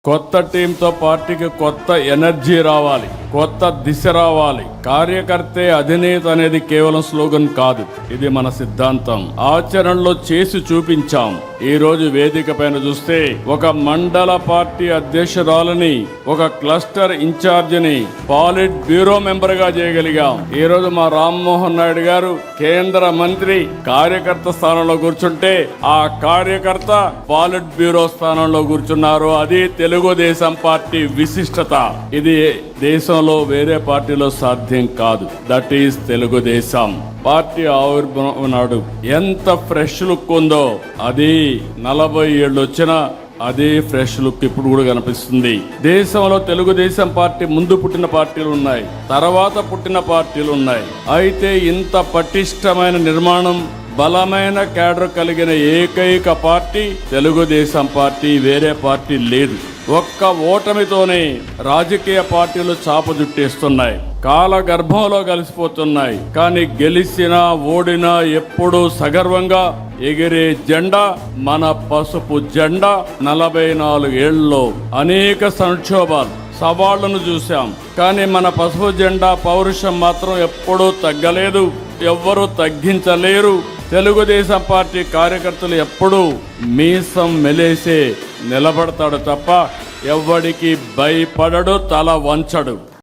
కొత్త టీంతో పార్టీకి కొత్త ఎనర్జీ రావాలి, కొత్త దిశ రావాలి. కార్యకర్తే అధినేత అనేది కేవలం స్లోగన్ కాదు, ఇది మన సిద్ధాంతం. ఆచరణలో చేసి చూపించాం. ఈ రోజు వేదిక పైన చూస్తే ఒక మండల పార్టీ అధ్యక్షురాలని, ఒక క్లస్టర్ ఇన్ఛార్జిని పాలిట్ బ్యూరో మెంబర్ గా చేయగలిగాం. ఈ రోజు మా రామ్మోహన్ నాయుడు గారు కేంద్ర మంత్రి కార్యకర్త స్థానంలో కూర్చుంటే ఆ కార్యకర్త పాలిట్ బ్యూరో స్థానంలో కూర్చున్నారు. అది తెలుగుదేశం పార్టీ విశిష్టత. ఇది దేశంలో వేరే పార్టీలో సాధ్యం కాదు. దట్ ఈస్ తెలుగుదేశం పార్టీ ఆవిర్భావం నాడు ఎంత ఫ్రెష్ లుక్ ఉందో అది 40 ఏళ్ళు వచ్చినా అదే ఫ్రెష్ లుక్ ఇప్పుడు కూడా కనిపిస్తుంది. దేశంలో తెలుగుదేశం పార్టీ ముందు పుట్టిన పార్టీలు ఉన్నాయి, తర్వాత పుట్టిన పార్టీలు ఉన్నాయి. అయితే ఇంత పటిష్టమైన నిర్మాణం, బలమైన క్యాడర్ కలిగిన ఏకైక పార్టీ తెలుగుదేశం పార్టీ. వేరే పార్టీ లేదు. ఒక్క ఓటమితోనే రాజకీయ పార్టీలు చాప జుట్టేస్తున్నాయి, కాలగర్భంలో కలిసిపోతున్నాయి. కానీ గెలిచినా ఓడినా ఎప్పుడూ సగర్వంగా ఎగిరే జెండా మన పసుపు జెండా. 44 ఏళ్లలో అనేక సంక్షోభాలు, సవాళ్లను చూశాం. కానీ మన పసుపు జెండా పౌరుషం మాత్రం ఎప్పుడూ తగ్గలేదు, ఎవ్వరూ తగ్గించలేరు. తెలుగుదేశం పార్టీ కార్యకర్తలు ఎప్పుడూ మీసం మెలేసే నిలబడతాడు తప్ప ఎవ్వడికి భయపడడు, తల వంచడు.